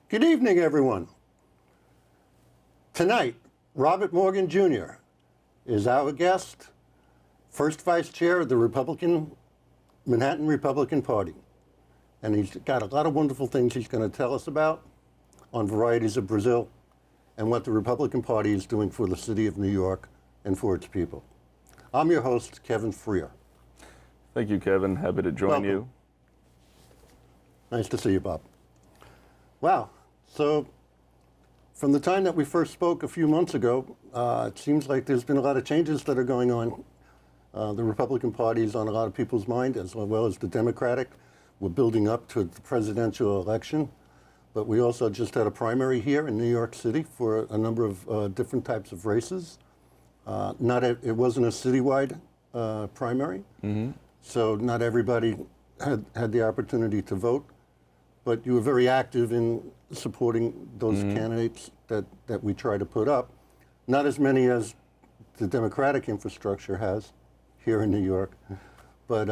Good evening, everyone. Tonight, Robert Morgan Jr. is our guest, first vice chair of the Manhattan Republican Party. And he's got a lot of wonderful things he's going to tell us about on varieties of Brazil and what the Republican Party is doing for the city of New York and for its people. I'm your host, Kevin Freer. Thank you, Kevin. Happy to join you. Nice to see you, Bob. Wow. So from the time that we first spoke a few months ago, it seems like there's been a lot of changes that are going on. The Republican Party is on a lot of people's mind, as well as the Democratic. We're building up to the presidential election. But we also just had a primary here in New York City for a number of different types of races. It wasn't a citywide primary, so not everybody had the opportunity to vote. But you were very active in supporting those candidates that we try to put up. Not as many as the Democratic infrastructure has here in New York, but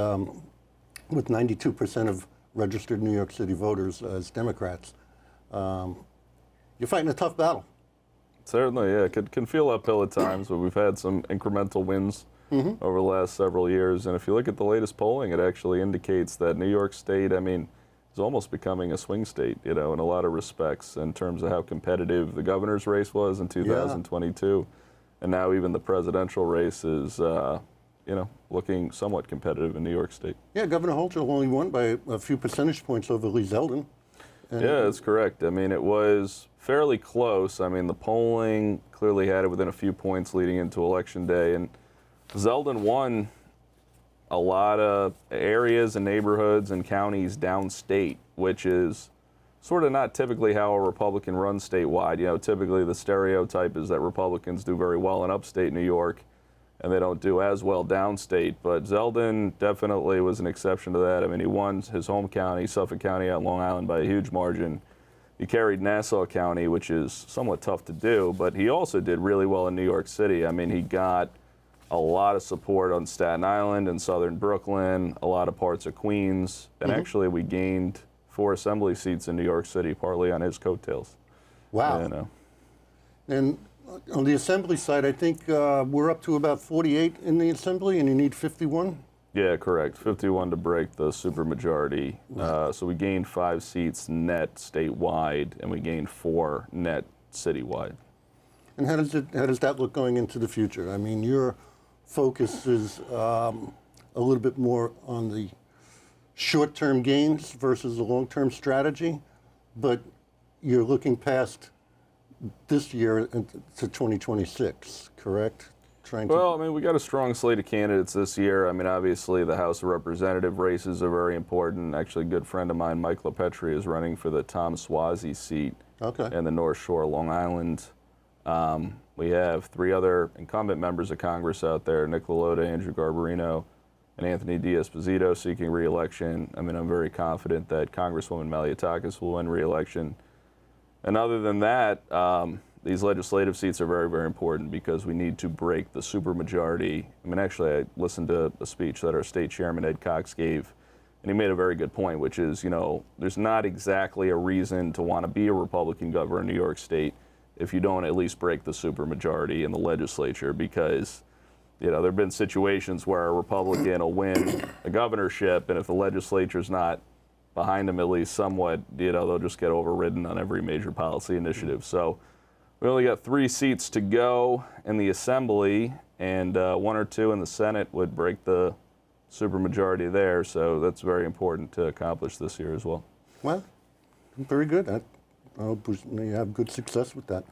with 92% of registered New York City voters as Democrats, you're fighting a tough battle. Certainly, yeah. It can feel uphill at times, but we've had some incremental wins over the last several years. And if you look at the latest polling, it actually indicates that New York State, is almost becoming a swing state, in a lot of respects in terms of how competitive the governor's race was in 2022. And now even the presidential race is, looking somewhat competitive in New York State. Yeah, Governor Hochul only won by a few percentage points over Lee Zeldin. Yeah, that's correct. It was fairly close. The polling clearly had it within a few points leading into Election Day. And Zeldin won a lot of areas and neighborhoods and counties downstate, which is sort of not typically how a Republican runs statewide. Typically the stereotype is that Republicans do very well in upstate New York and they don't do as well downstate. But Zeldin definitely was an exception to that. He won his home county, Suffolk County out in Long Island, by a huge margin. He carried Nassau County, which is somewhat tough to do, but he also did really well in New York City. He got a lot of support on Staten Island and southern Brooklyn, a lot of parts of Queens, and actually we gained 4 assembly seats in New York City, partly on his coattails. Wow. And on the assembly side, I think we're up to about 48 in the assembly, and you need 51? Yeah, correct. 51 to break the supermajority. Right. So we gained 5 seats net statewide, and we gained 4 net citywide. And how does that look going into the future? Your focus is a little bit more on the short-term gains versus the long-term strategy, but you're looking past this year to 2026, correct? We got a strong slate of candidates this year. Obviously the House of Representative races are very important. Actually, a good friend of mine, Mike LaPetri, is running for the Tom Suozzi seat in the North Shore, Long Island. We have 3 other incumbent members of Congress out there, Nick LaLota, Andrew Garbarino, and Anthony D'Esposito seeking re-election. I'm very confident that Congresswoman Malliotakis will win re-election. And other than that, these legislative seats are very, very important because we need to break the supermajority. Actually, I listened to a speech that our state chairman, Ed Cox, gave, and he made a very good point, which is, there's not exactly a reason to want to be a Republican governor in New York State if you don't at least break the supermajority in the legislature, because there have been situations where a Republican will win a governorship, and if the legislature's not behind them at least somewhat, they'll just get overridden on every major policy initiative. So we only got 3 seats to go in the Assembly, and 1 or 2 in the Senate would break the supermajority there, so that's very important to accomplish this year as well. Well, very good. I hope you have good success with that.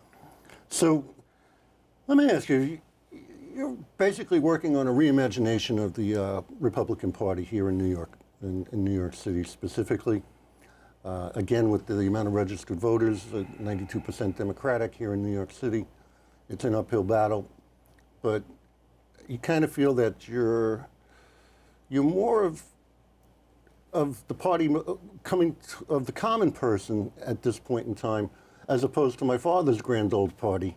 So let me ask you, you're basically working on a reimagination of the Republican Party here in New York, in New York City specifically. Again, with the amount of registered voters, 92% Democratic here in New York City, it's an uphill battle. But you kind of feel that you're more of the party of the common person at this point in time, as opposed to my father's grand old party,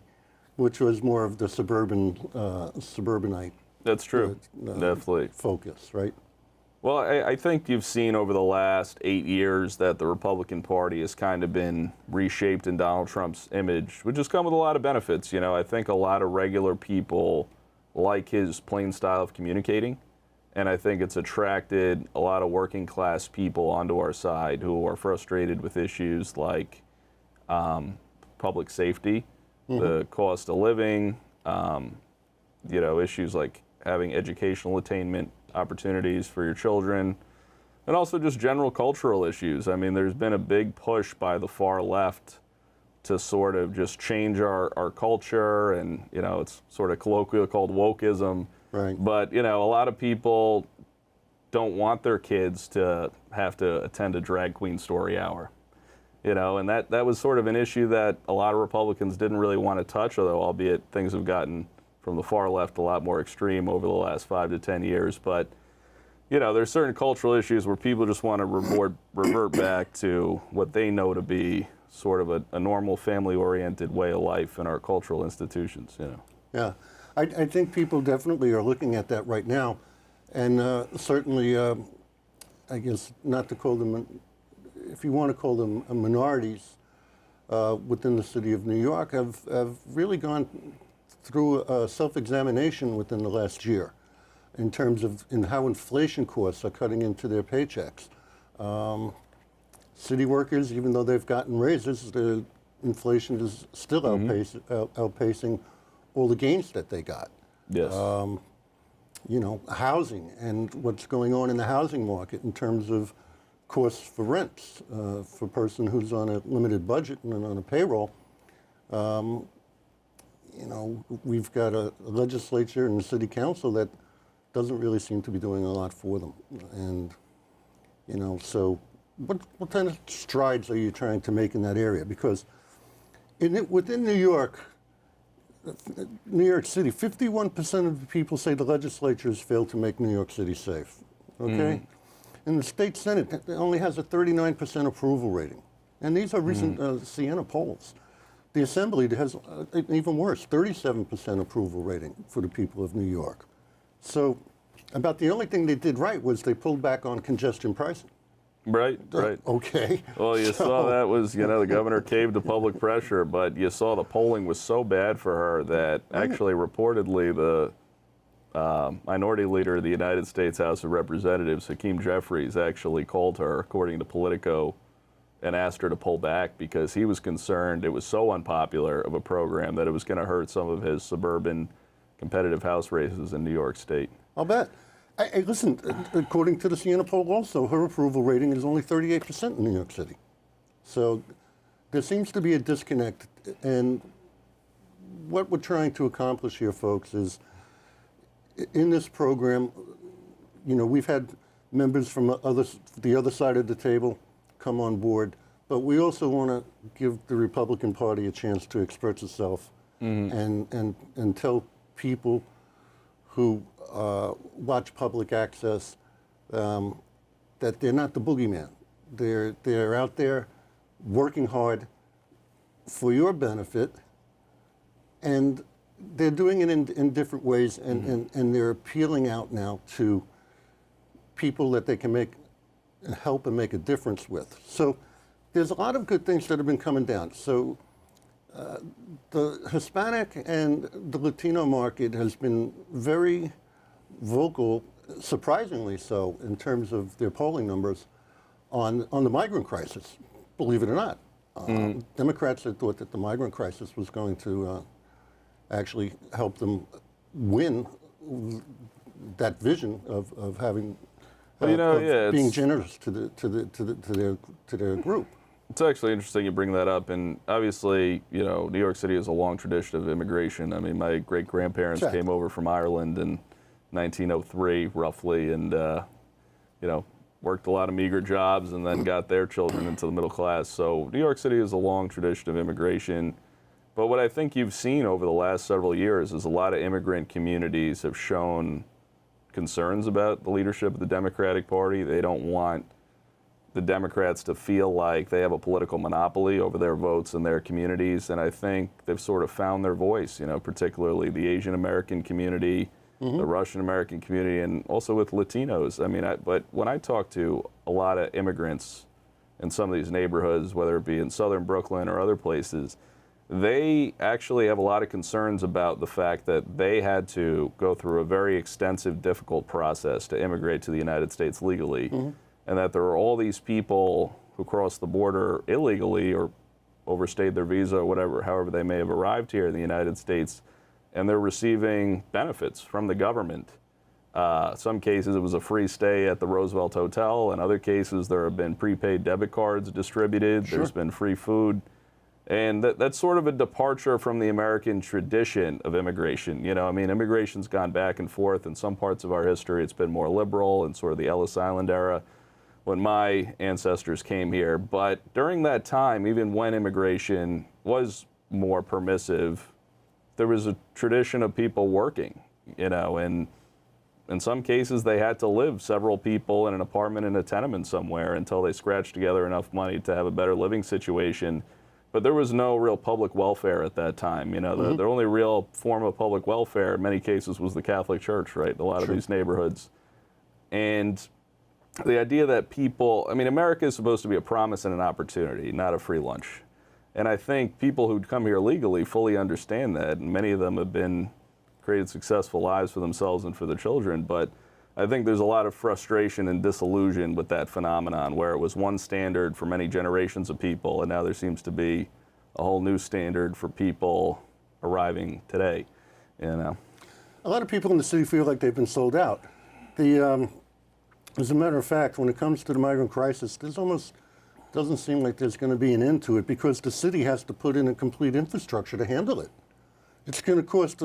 which was more of the suburbanite. That's true. Definitely Focus, right? Well, I think you've seen over the last 8 years that the Republican Party has kind of been reshaped in Donald Trump's image, which has come with a lot of benefits. You know, I think a lot of regular people like his plain style of communicating, and I think it's attracted a lot of working class people onto our side who are frustrated with issues like public safety, the cost of living, you know, issues like having educational attainment opportunities for your children, and also just general cultural issues. I mean, there's been a big push by the far left to sort of just change our culture, and, you know, it's sort of colloquially called wokeism. Right. But, you know, a lot of people don't want their kids to have to attend a drag queen story hour. You know, and that was sort of an issue that a lot of Republicans didn't really want to touch, although albeit things have gotten from the far left a lot more extreme over the last 5 to 10 years. But, you know, there's certain cultural issues where people just want to revert back to what they know to be sort of a normal family-oriented way of life in our cultural institutions, you know. Yeah, I think people definitely are looking at that right now. And certainly, I guess not to call them, if you want to call them minorities within the city of New York, have really gone through a self-examination within the last year in terms of how inflation costs are cutting into their paychecks. City workers, even though they've gotten raises, the inflation is still outpacing all the gains that they got. Yes. You know, housing and what's going on in the housing market in terms of costs for rents for a person who's on a limited budget and on a payroll. You know, we've got a legislature and a city council that doesn't really seem to be doing a lot for them. And, you know, so what kind of strides are you trying to make in that area? Because within New York City, 51% of the people say the legislature has failed to make New York City safe. Okay? In the state Senate, it only has a 39% approval rating. And these are recent Siena polls. The Assembly has even worse, 37% approval rating for the people of New York. So about the only thing they did right was they pulled back on congestion pricing. Right, right. Okay. Well, you saw that was, you know, the governor caved to public pressure, but you saw the polling was so bad for her that actually reportedly the minority leader of the United States House of Representatives, Hakeem Jeffries, actually called her, according to Politico, and asked her to pull back because he was concerned it was so unpopular of a program that it was going to hurt some of his suburban competitive House races in New York State. I'll bet. Listen, according to the Siena poll also, her approval rating is only 38% in New York City. So there seems to be a disconnect. And what we're trying to accomplish here, folks, is in this program, you know, we've had members from the other side of the table come on board, but we also want to give the Republican Party a chance to express itself and tell people who watch public access that they're not the boogeyman. They're out there working hard for your benefit, and they're doing it in different ways, and they're appealing out now to people that they can help and make a difference with. So there's a lot of good things that have been coming down. So the Hispanic and the Latino market has been very vocal, surprisingly so, in terms of their polling numbers on the migrant crisis, believe it or not. Democrats had thought that the migrant crisis was going to actually help them win that vision of having Well, you know, being generous to their group. It's actually interesting you bring that up, and obviously, you know, New York City has a long tradition of immigration. I mean, my great-grandparents came over from Ireland in 1903, roughly, and, you know, worked a lot of meager jobs and then got their children into the middle class. So New York City has a long tradition of immigration. But what I think you've seen over the last several years is a lot of immigrant communities have shown concerns about the leadership of the Democratic Party. They don't want the Democrats to feel like they have a political monopoly over their votes in their communities, and I think they've sort of found their voice, you know, particularly the Asian American community the Russian American community, and also with Latinos. I mean, but when I talk to a lot of immigrants in some of these neighborhoods, whether it be in southern Brooklyn or other places, they actually have a lot of concerns about the fact that they had to go through a very extensive, difficult process to immigrate to the United States legally, and that there are all these people who crossed the border illegally or overstayed their visa or whatever, however they may have arrived here in the United States, and they're receiving benefits from the government. Some cases it was a free stay at the Roosevelt Hotel. In other cases there have been prepaid debit cards distributed. Sure. There's been free food. And that's sort of a departure from the American tradition of immigration. You know, I mean, immigration's gone back and forth. In some parts of our history it's been more liberal, in sort of the Ellis Island era when my ancestors came here. But during that time, even when immigration was more permissive, there was a tradition of people working, you know, and in some cases they had to live several people in an apartment in a tenement somewhere until they scratched together enough money to have a better living situation. But there was no real public welfare at that time. You know, the only real form of public welfare in many cases was the Catholic Church, right, in a lot of these neighborhoods. And the idea that people, I mean, America is supposed to be a promise and an opportunity, not a free lunch. And I think people who come here legally fully understand that, and many of them have created successful lives for themselves and for their children. But I think there's a lot of frustration and disillusion with that phenomenon, where it was one standard for many generations of people, and now there seems to be a whole new standard for people arriving today. You know, a lot of people in the city feel like they've been sold out. As a matter of fact, when it comes to the migrant crisis, there's almost doesn't seem like there's going to be an end to it, because the city has to put in a complete infrastructure to handle it. It's going to cost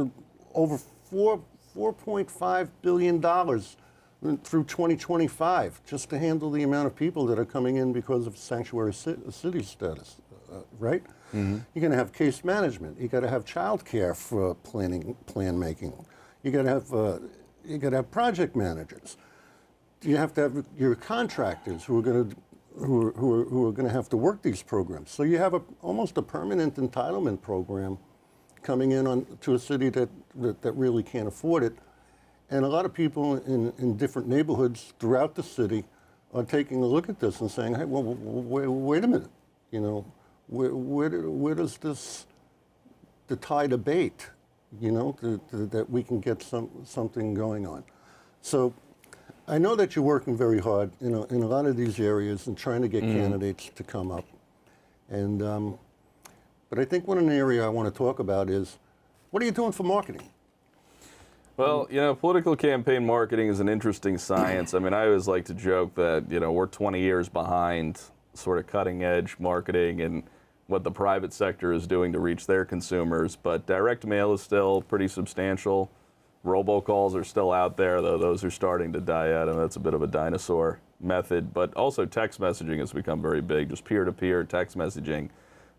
over $4.5 billion through 2025 just to handle the amount of people that are coming in because of sanctuary city status, right? You're going to have case management. You got to have child care for plan making. You got to have project managers. You have to have your contractors who are going to have to work these programs. So you have almost a permanent entitlement program coming in to a city that really can't afford it. And a lot of people in different neighborhoods throughout the city are taking a look at this and saying, hey, well, wait a minute, you know, where does the tide abate, you know, that we can get something going on. So I know that you're working very hard, you know, in a lot of these areas and trying to get candidates to come up. And but I think one area I want to talk about is, what are you doing for marketing? Well, you know, political campaign marketing is an interesting science. I mean, I always like to joke that, you know, we're 20 years behind sort of cutting edge marketing and what the private sector is doing to reach their consumers. But direct mail is still pretty substantial. Robocalls are still out there, though those are starting to die out, and that's a bit of a dinosaur method. But also text messaging has become very big, just peer-to-peer text messaging.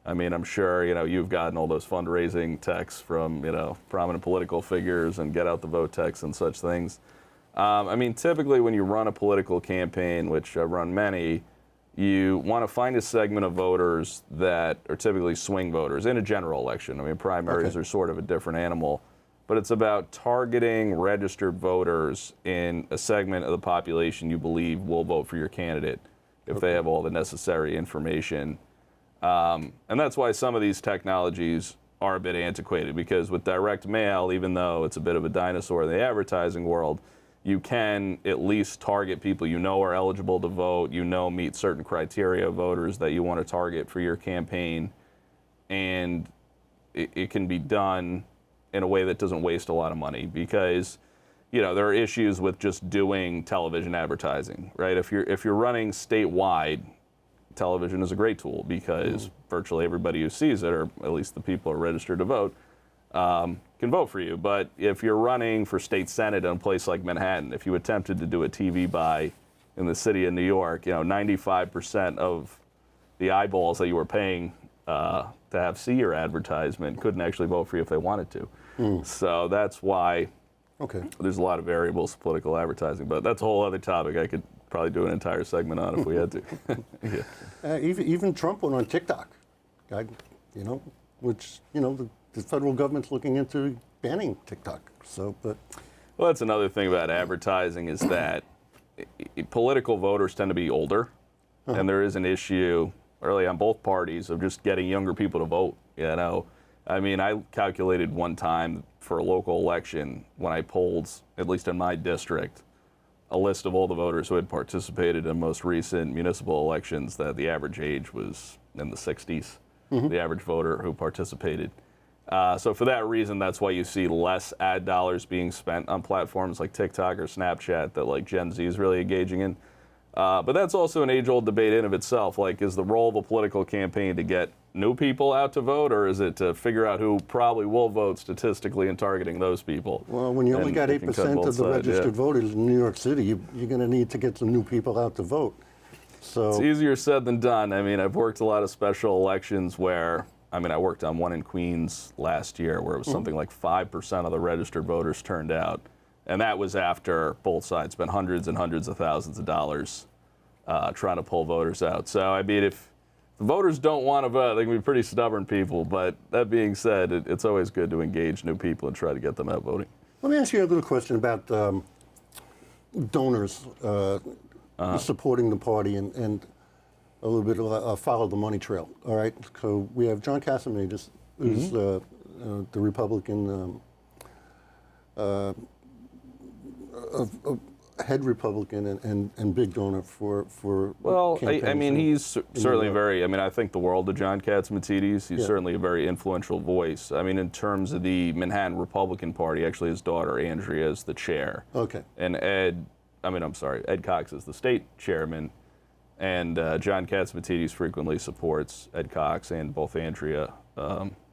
I mean, I'm sure, you know, you've gotten all those fundraising texts from, you know, prominent political figures and get out the vote texts and such things. I mean, typically when you run a political campaign, which I've run many, you want to find a segment of voters that are typically swing voters in a general election. I mean, primaries are sort of a different animal. But it's about targeting registered voters in a segment of the population you believe will vote for your candidate if they have all the necessary information. And that's why some of these technologies are a bit antiquated, because with direct mail, even though it's a bit of a dinosaur in the advertising world, you can at least target people you know are eligible to vote, you know meet certain criteria of voters that you want to target for your campaign, and it can be done in a way that doesn't waste a lot of money, because, you know, there are issues with just doing television advertising, right? If you're running statewide, television is a great tool, because virtually everybody who sees it, or at least the people who are registered to vote, can vote for you. But if you're running for state senate in a place like Manhattan, if you attempted to do a TV buy in the city of New York, you know, 95% of the eyeballs that you were paying to have see your advertisement couldn't actually vote for you if they wanted to. So that's why there's a lot of variables to political advertising. But that's a whole other topic. I could probably do an entire segment on if we had to. Even Trump went on TikTok, you know, which, you know, the federal government's looking into banning TikTok. So, but Well, that's another thing about advertising is that political voters tend to be older, and there is an issue really on both parties of just getting younger people to vote. You know, I mean, I calculated one time for a local election when I polled, at least in my district, a list of all the voters who had participated in most recent municipal elections, that the average age was in the 60s, the average voter who participated. So for that reason, that's why you see less ad dollars being spent on platforms like TikTok or Snapchat that like Gen Z is really engaging in. But that's also an age-old debate in of itself. Like, is the role of a political campaign to get new people out to vote, or is it to figure out who probably will vote statistically and targeting those people? Well, when you only got 8% of the registered voters in New York City, you're going to need to get some new people out to vote. So it's easier said than done. I mean, I've worked a lot of special elections where, I mean, I worked on one in Queens last year where it was something like 5% of the registered voters turned out. And that was after both sides spent hundreds and hundreds of thousands of dollars trying to pull voters out. So, I mean, if the voters don't want to vote, they can be pretty stubborn people. But that being said, it's always good to engage new people and try to get them out voting. Let me ask you a little question about donors supporting the party and a little bit of follow the money trail. All right. So we have John Catsimatidis, who's the Republican, head Republican and big donor for well, campaigns I mean, he's certainly New York. very, I mean, I think the world of John Catsimatidis. He's certainly a very influential voice. I mean, in terms of the Manhattan Republican Party, actually his daughter, Andrea, is the chair. Okay. And Ed Cox is the state chairman. And John Catsimatidis frequently supports Ed Cox and both Andrea,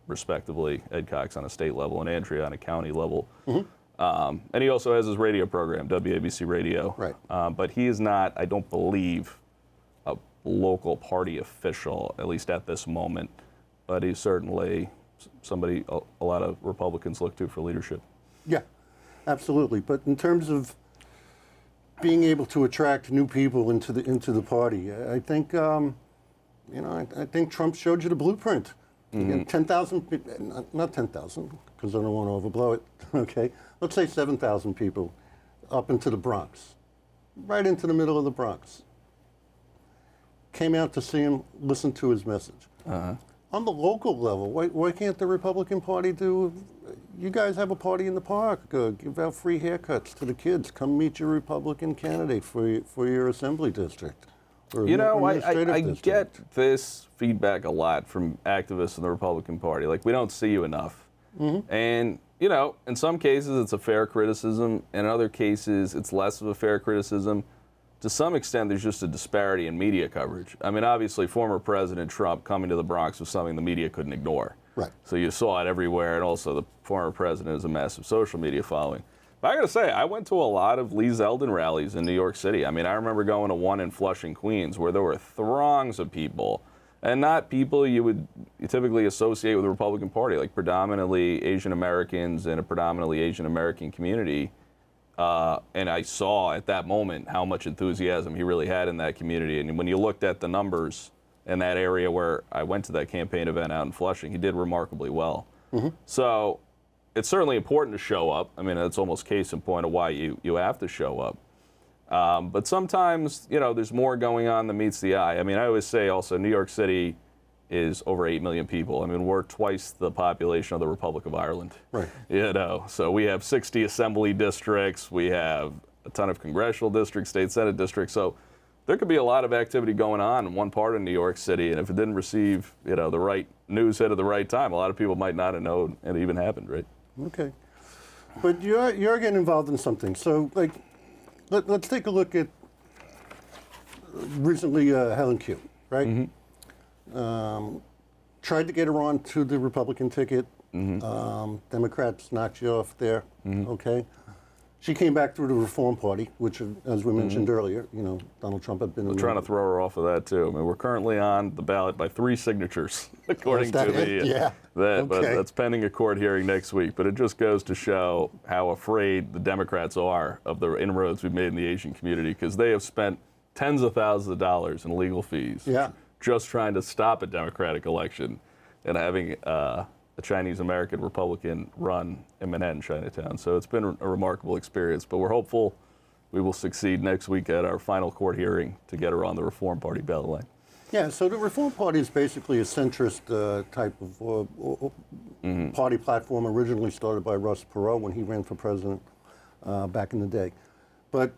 respectively. Ed Cox on a state level and Andrea on a county level. And he also has his radio program, WABC Radio. Right. But he is not, I don't believe, a local party official, at least at this moment. But he's certainly somebody a lot of Republicans look to for leadership. Yeah, absolutely. But in terms of being able to attract new people into the party, I think I think Trump showed you the blueprint. 10,000, not 10,000, because I don't want to overblow it. Okay, let's say 7,000 people up into the Bronx, right into the middle of the Bronx. Came out to see him, listen to his message. On the local level, why can't the Republican Party do? You guys have a party in the park. Give out free haircuts to the kids. Come meet your Republican candidate for your assembly district. You know, I get this feedback a lot from activists in the Republican Party. Like, we don't see you enough. And, you know, in some cases it's a fair criticism. In other cases, it's less of a fair criticism. To some extent, there's just a disparity in media coverage. I mean, obviously, former President Trump coming to the Bronx was something the media couldn't ignore. Right. So you saw it everywhere, and also the former president has a massive social media following. But I got to say, I went to a lot of Lee Zeldin rallies in New York City. I mean, I remember going to one in Flushing, Queens, where there were throngs of people, and not people you would typically associate with the Republican Party, like predominantly Asian Americans and a predominantly Asian American community. And I saw at that moment how much enthusiasm he really had in that community. And when you looked at the numbers in that area where I went to that campaign event out in Flushing, he did remarkably well. So it's certainly important to show up. I mean, it's almost case in point of why you have to show up. But sometimes, you know, there's more going on than meets the eye. I mean, I always say also New York City is over 8 million people. I mean, we're twice the population of the Republic of Ireland. Right. You know, so we have 60 assembly districts. We have a ton of congressional districts, state senate districts. So there could be a lot of activity going on in one part of New York City. And if it didn't receive, you know, the right news hit at the right time, a lot of people might not have known it even happened, right? Okay. But you're getting involved in something. So, like, let's take a look at recently Helen Q, right? Tried to get her on to the Republican ticket. Democrats knocked you off there. Okay. She came back through the Reform Party, which, as we mentioned earlier, you know, Donald Trump had been. We're trying to throw her off of that too. I mean, we're currently on the ballot by 3 signatures, according to the. But that's pending a court hearing next week. But it just goes to show how afraid the Democrats are of the inroads we've made in the Asian community, because they have spent tens of thousands of dollars in legal fees. Yeah. Just trying to stop a Democratic election, and having a Chinese-American Republican run in Manhattan, Chinatown. So it's been a remarkable experience, but we're hopeful we will succeed next week at our final court hearing to get her on the Reform Party ballot line. Yeah, so the Reform Party is basically a centrist type of party platform, originally started by Ross Perot when he ran for president back in the day. But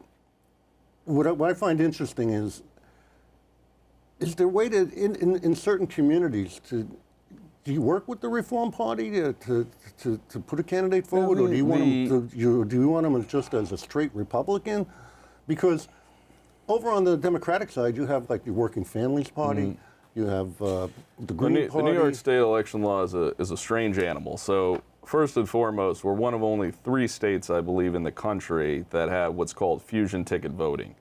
what I find interesting is there a way to, in certain communities, do you work with the Reform Party to put a candidate forward, or do you want them just as a straight Republican? Because over on the Democratic side, you have like the Working Families Party, you have the Green Party. The New York State election law is a strange animal. So first and foremost, we're one of only 3 states, I believe, in the country that have what's called fusion ticket voting,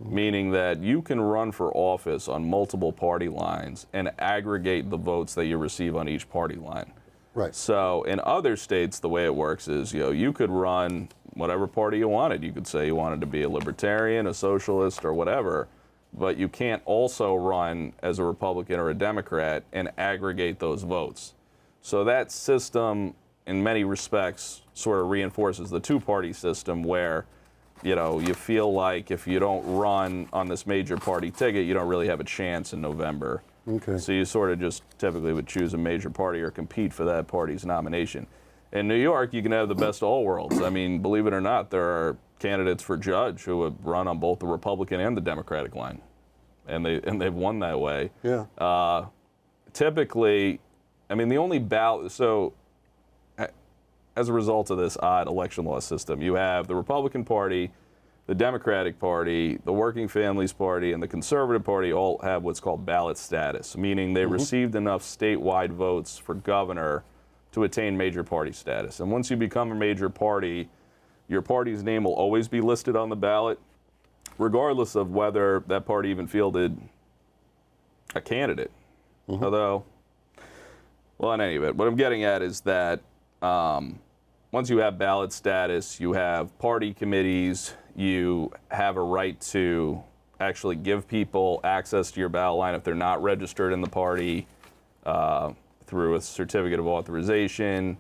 meaning that you can run for office on multiple party lines and aggregate the votes that you receive on each party line. Right. So in other states, the way it works is, you could run whatever party you wanted. You could say you wanted to be a libertarian, a socialist, or whatever, but you can't also run as a Republican or a Democrat and aggregate those votes. So that system, in many respects, sort of reinforces the two-party system where, you feel like if you don't run on this major party ticket, you don't really have a chance in November. Okay. So you sort of just typically would choose a major party or compete for that party's nomination. In New York, you can have the best of all worlds. I mean, believe it or not, there are candidates for judge who have run on both the Republican and the Democratic line, and they've won that way. Yeah. Typically, I mean, the only ballot. So, as a result of this odd election law system, you have the Republican Party, the Democratic Party, the Working Families Party, and the Conservative Party all have what's called ballot status, meaning they received enough statewide votes for governor to attain major party status. And once you become a major party, your party's name will always be listed on the ballot, regardless of whether that party even fielded a candidate. Although, well, in any event, what I'm getting at is that once you have ballot status, you have party committees, you have a right to actually give people access to your ballot line if they're not registered in the party, through a certificate of authorization.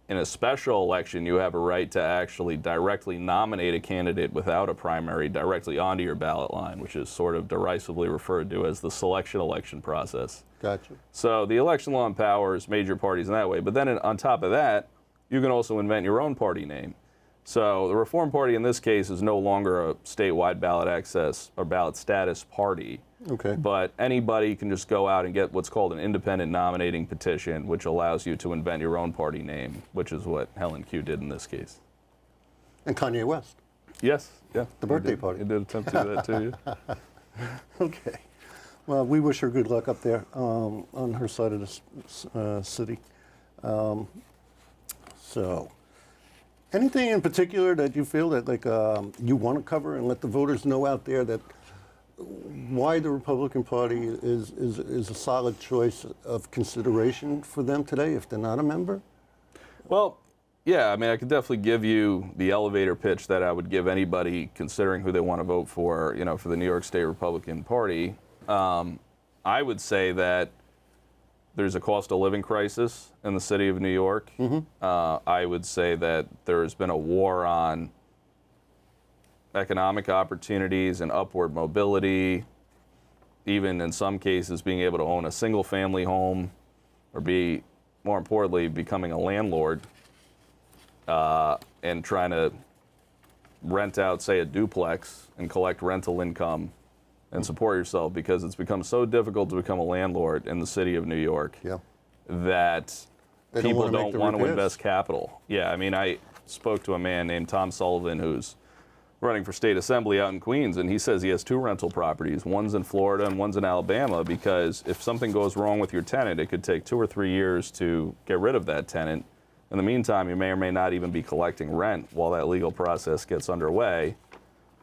In a special election, you have a right to actually directly nominate a candidate without a primary directly onto your ballot line, which is sort of derisively referred to as the selection election process. Gotcha. So the election law empowers major parties in that way. But then on top of that, you can also invent your own party name. So the Reform Party in this case is no longer a statewide ballot access or ballot status party. Okay. But anybody can just go out and get what's called an independent nominating petition, which allows you to invent your own party name, which is what Helen Q did in this case. And Kanye West. Yes, yeah. The birthday party. He did attempt to do that too, yeah. Okay. Well, we wish her good luck up there on her side of the city. So, anything in particular that you feel that you want to cover and let the voters know out there that why the Republican Party is a solid choice of consideration for them today if they're not a member? Well, yeah, I mean, I could definitely give you the elevator pitch that I would give anybody considering who they want to vote for, for the New York State Republican Party. I would say that there's a cost of living crisis in the city of New York. I would say that there has been a war on economic opportunities and upward mobility, even in some cases being able to own a single family home or more importantly, becoming a landlord and trying to rent out, say, a duplex and collect rental income and support yourself, because it's become so difficult to become a landlord in the city of New York that people don't want to invest capital. Yeah, I mean, I spoke to a man named Tom Sullivan who's running for state assembly out in Queens, and he says he has 2 rental properties. One's in Florida and one's in Alabama, because if something goes wrong with your tenant, it could take 2 or 3 years to get rid of that tenant. In the meantime, you may or may not even be collecting rent while that legal process gets underway.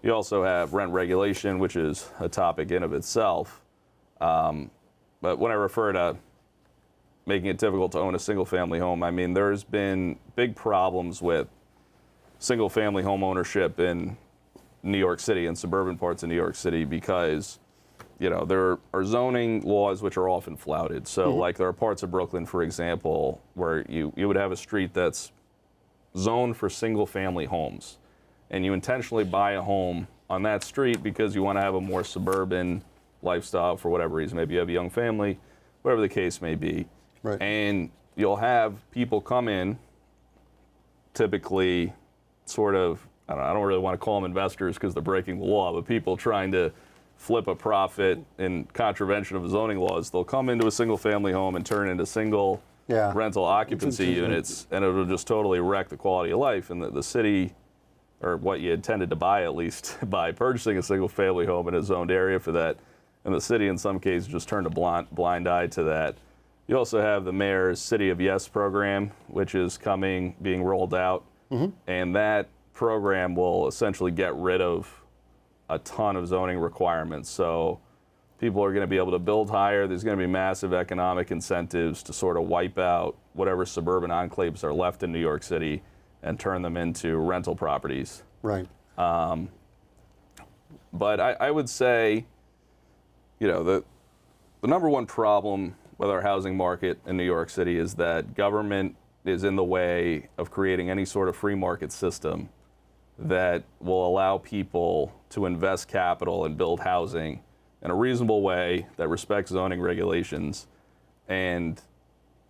You also have rent regulation, which is a topic in of itself. But when I refer to making it difficult to own a single-family home, I mean, there's been big problems with single-family home ownership in New York City and suburban parts of New York City because, there are zoning laws which are often flouted. So like there are parts of Brooklyn, for example, where you would have a street that's zoned for single family homes, and you intentionally buy a home on that street because you want to have a more suburban lifestyle for whatever reason. Maybe you have a young family, whatever the case may be. Right. And you'll have people come in, typically sort of, I don't really want to call them investors because they're breaking the law, but people trying to flip a profit in contravention of zoning laws. They'll come into a single family home and turn into single rental occupancy units, and it'll just totally wreck the quality of life. And the city, or what you intended to buy at least, by purchasing a single family home in a zoned area for that, and the city in some cases just turned a blind eye to that. You also have the mayor's City of Yes program, which is being rolled out, and that program will essentially get rid of a ton of zoning requirements. So people are going to be able to build higher. There's going to be massive economic incentives to sort of wipe out whatever suburban enclaves are left in New York City and turn them into rental properties. Right. But I would say, the number one problem with our housing market in New York City is that government is in the way of creating any sort of free market system that will allow people to invest capital and build housing in a reasonable way that respects zoning regulations. And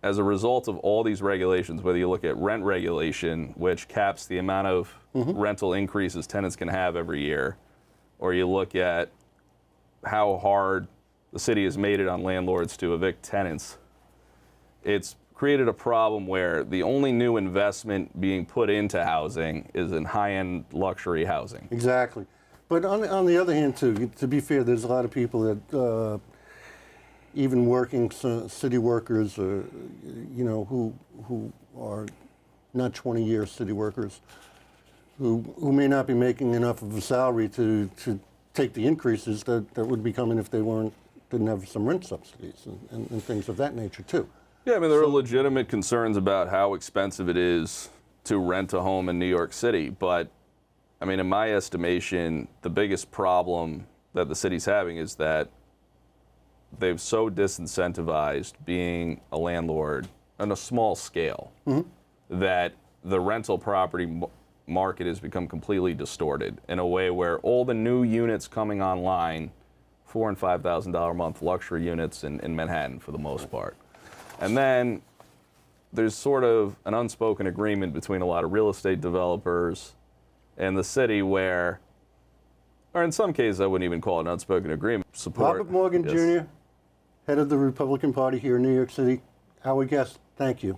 as a result of all these regulations, whether you look at rent regulation, which caps the amount of rental increases tenants can have every year, or you look at how hard the city has made it on landlords to evict tenants, it's created a problem where the only new investment being put into housing is in high-end luxury housing. Exactly. But on the other hand, too, to be fair, there's a lot of people that, even working city workers, who are not 20-year city workers, who may not be making enough of a salary to take the increases that would be coming if they didn't have some rent subsidies and things of that nature, too. Yeah, I mean, there are legitimate concerns about how expensive it is to rent a home in New York City. But, I mean, in my estimation, the biggest problem that the city's having is that they've so disincentivized being a landlord on a small scale that the rental property market has become completely distorted in a way where all the new units coming online, $4,000 and $5,000 a month luxury units in Manhattan for the most part. And then there's sort of an unspoken agreement between a lot of real estate developers and the city where, or in some cases I wouldn't even call it an unspoken agreement. Support. Robert Morgan, Jr., head of the Republican Party here in New York City. Howard Guest, thank you.